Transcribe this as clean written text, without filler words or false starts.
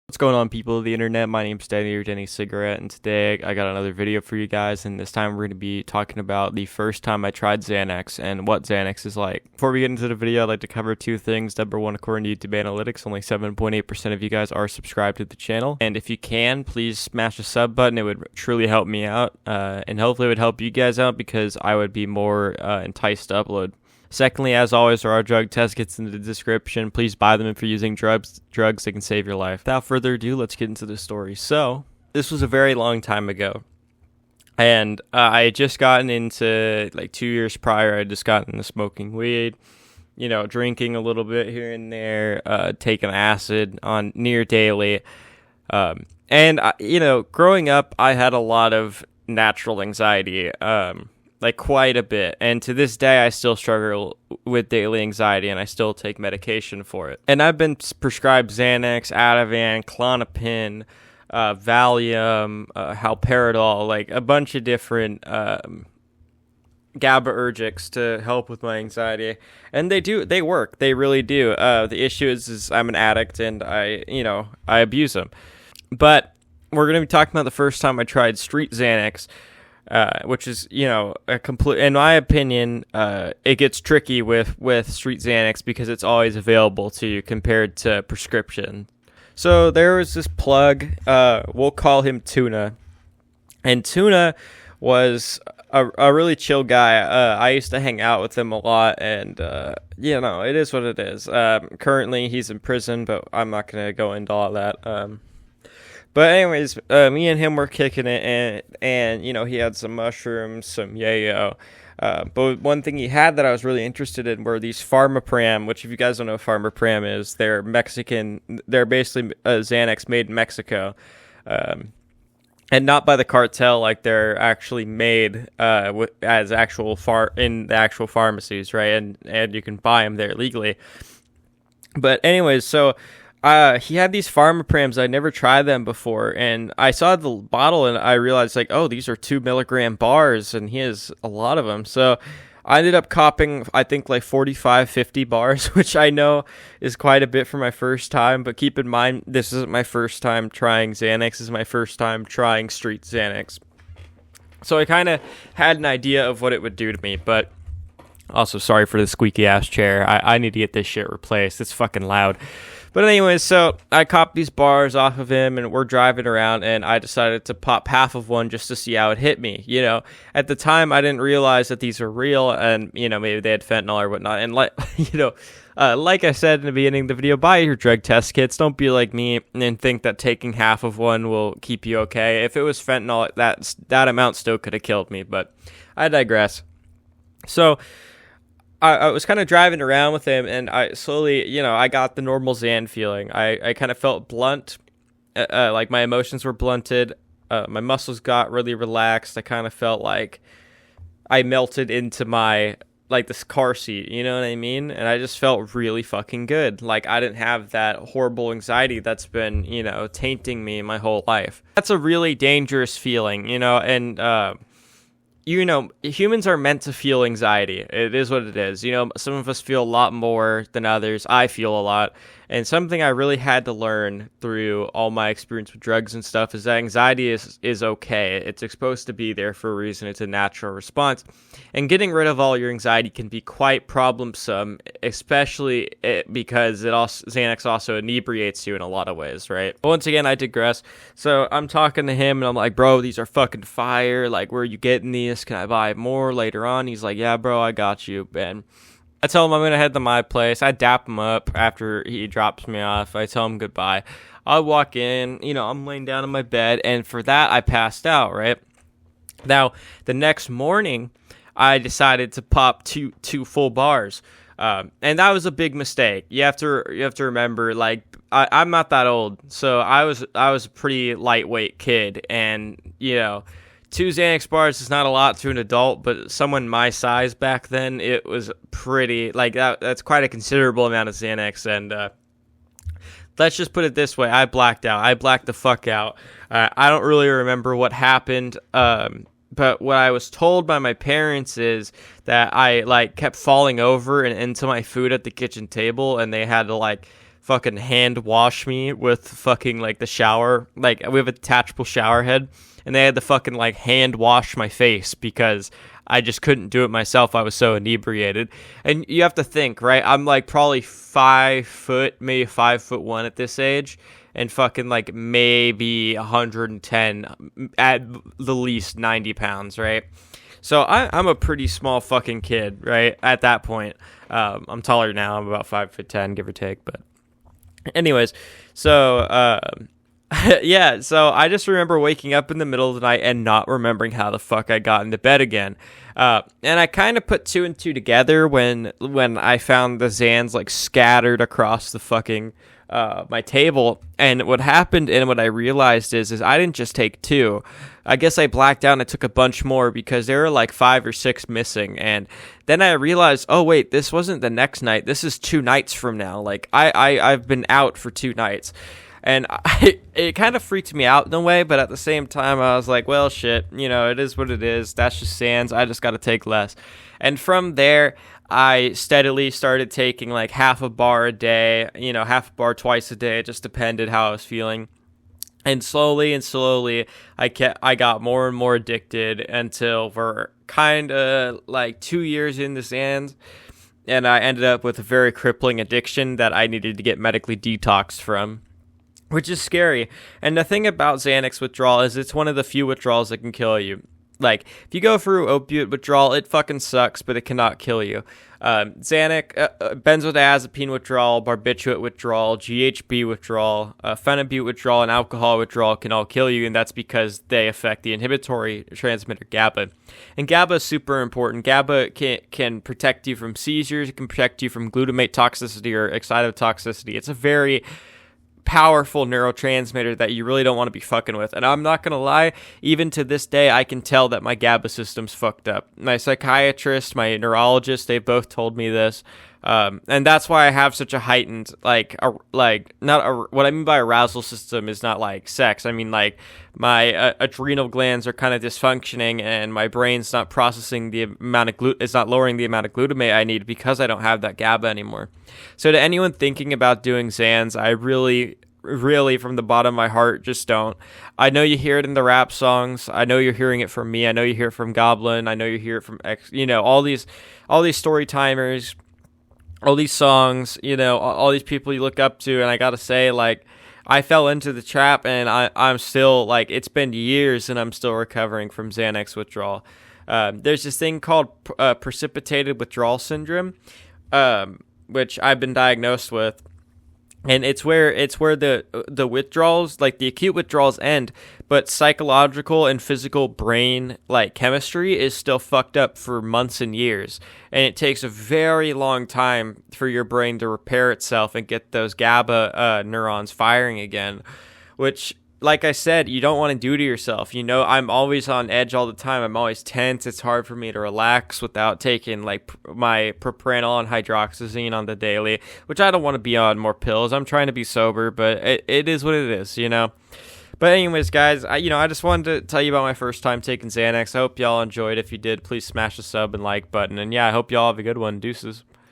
What's going on, people of the internet? My name's Danny or Danny Cigarette, and today I got another video for you guys, and this time we're going to be talking about the first time I tried Xanax and what Xanax is like. Before we get into the video, I'd like to cover two things. Number one, according to YouTube Analytics, only 7.8% of you guys are subscribed to the channel, and if you can, please smash the sub button. It would truly help me out, and hopefully it would help you guys out because I would be more enticed to upload. Secondly, as always, there are drug test kits in the description. Please buy them if you're using drugs that can save your life. Without further ado, let's get into the story. So, this was a very long time ago. And I had just gotten into, 2 years prior, I had just gotten into smoking weed, drinking a little bit here and there, taking acid on near daily. And growing up, I had a lot of natural anxiety. Quite a bit, and to this day I still struggle with daily anxiety, and I still take medication for it. And I've been prescribed Xanax, Ativan, Klonopin, Valium, Haloperidol, a bunch of different GABAergics to help with my anxiety, and they work. They really do. The issue is I'm an addict, and I abuse them. But we're gonna be talking about the first time I tried street Xanax. Which is, a complete, in my opinion, it gets tricky with street Xanax because it's always available to you compared to prescription. So there was this plug, we'll call him Tuna, and Tuna was a really chill guy. I used to hang out with him a lot, and, it is what it is. Currently he's in prison, but I'm not going to go into all that. But anyways, me and him were kicking it, and he had some mushrooms, some yayo. But one thing he had that I was really interested in were these Pharmapram, which if you guys don't know what Pharmapram is, they're Mexican. They're basically Xanax made in Mexico, and not by the cartel. Like they're actually made as actual in the actual pharmacies, right? And you can buy them there legally. But anyways, so. He had these Pharmaprams. I'd never tried them before, and I saw the bottle and I realized these are 2 milligram bars, and he has a lot of them. So I ended up copping, I think 45, 50 bars, which I know is quite a bit for my first time, but keep in mind, this isn't my first time trying Xanax. This is my first time trying street Xanax. So I kind of had an idea of what it would do to me, but also sorry for the squeaky ass chair. I need to get this shit replaced. It's fucking loud. But anyways, so I copped these bars off of him, and we're driving around, and I decided to pop half of one just to see how it hit me. At the time, I didn't realize that these were real, and, maybe they had fentanyl or whatnot. And, like I said in the beginning of the video, buy your drug test kits. Don't be like me and think that taking half of one will keep you okay. If it was fentanyl, that amount still could have killed me, but I digress. So I was kind of driving around with him, and I slowly, I got the normal Xan feeling. I kind of felt blunt, like my emotions were blunted. My muscles got really relaxed. I kind of felt like I melted into my, this car seat, you know what I mean? And I just felt really fucking good. I didn't have that horrible anxiety that's been, tainting me my whole life. That's a really dangerous feeling, and, humans are meant to feel anxiety. It is what it is. Some of us feel a lot more than others. I feel a lot. And something I really had to learn through all my experience with drugs and stuff is that anxiety is okay. It's supposed to be there for a reason. It's a natural response. And getting rid of all your anxiety can be quite problemsome, especially because Xanax also inebriates you in a lot of ways, right? But once again, I digress. So I'm talking to him, and I'm like, bro, these are fucking fire. Where are you getting these? Can I buy more later on? He's like, yeah, bro, I got you, Ben. I tell him I'm going to head to my place. I dap him up after he drops me off. I tell him goodbye. I walk in, I'm laying down in my bed, and for that, I passed out, right? Now, the next morning, I decided to pop two full bars, and that was a big mistake. You have to remember, I'm not that old, so I was a pretty lightweight kid, and, 2 Xanax bars is not a lot to an adult, but someone my size back then, it was pretty, that's quite a considerable amount of Xanax, and let's just put it this way, I blacked out. I blacked the fuck out. I don't really remember what happened, but what I was told by my parents is that I, kept falling over and into my food at the kitchen table, and they had to, fucking hand wash me with fucking like the shower. Like we have a detachable shower head, and they had to fucking like hand wash my face because I just couldn't do it myself. I was so inebriated. And you have to think, right? I'm like probably 5 foot, maybe 5'1" at this age, and fucking like maybe 110, at the least 90 pounds, right? So I'm a pretty small fucking kid, right? At that point, I'm taller now. I'm about 5'10", give or take. But anyways, so yeah. So I just remember waking up in the middle of the night and not remembering how the fuck I got into bed again. And I kind of put 2 and 2 together when I found the Xans like scattered across the fucking my table. And what happened and what I realized is I didn't just take 2. I guess I blacked out and I took a bunch more because there were like 5 or 6 missing. And then I realized, oh wait, this wasn't the next night. This is 2 nights from now. Like I've been out for 2 nights. And it kind of freaked me out in a way, but at the same time, I was like, well, shit, it is what it is. That's just Xans. I just got to take less. And from there, I steadily started taking like half a bar a day, half a bar twice a day. It just depended how I was feeling. And slowly, I got more and more addicted until we're kind of like 2 years into Xans. And I ended up with a very crippling addiction that I needed to get medically detoxed from, which is scary. And the thing about Xanax withdrawal is it's one of the few withdrawals that can kill you. Like, if you go through opiate withdrawal, it fucking sucks, but it cannot kill you. Xanax, benzodiazepine withdrawal, barbiturate withdrawal, GHB withdrawal, phenibut withdrawal, and alcohol withdrawal can all kill you, and that's because they affect the inhibitory transmitter GABA. And GABA is super important. GABA can protect you from seizures, it can protect you from glutamate toxicity or excitotoxicity. It's a very powerful neurotransmitter that you really don't want to be fucking with. And I'm not gonna lie, even to this day I can tell that my GABA system's fucked up. My psychiatrist, my neurologist, they both told me this, and that's why I have such a heightened what I mean by arousal system is not like sex. I mean like my adrenal glands are kind of dysfunctioning and my brain's not processing the amount of it's not lowering the amount of glutamate I need because I don't have that GABA anymore. So to anyone thinking about doing Xans, I really from the bottom of my heart, just don't. I know you hear it in the rap songs. I know you're hearing it from me. I know you hear it from Goblin. I know you hear it from all these story timers, all these songs, all these people you look up to. And I gotta say, like, I fell into the trap, and I'm still, like, it's been years, and I'm still recovering from Xanax withdrawal. There's this thing called precipitated withdrawal syndrome, which I've been diagnosed with. And it's where the withdrawals, like the acute withdrawals, end, but psychological and physical brain like chemistry is still fucked up for months and years, and it takes a very long time for your brain to repair itself and get those GABA neurons firing again, which, like I said, you don't want to do to yourself. I'm always on edge all the time. I'm always tense. It's hard for me to relax without taking like my propranolol and hydroxyzine on the daily, which I don't want to be on more pills. I'm trying to be sober, but it is what it is, But anyways, guys, I just wanted to tell you about my first time taking Xanax. I hope y'all enjoyed. If you did, please smash the sub and like button. And yeah, I hope y'all have a good one. Deuces.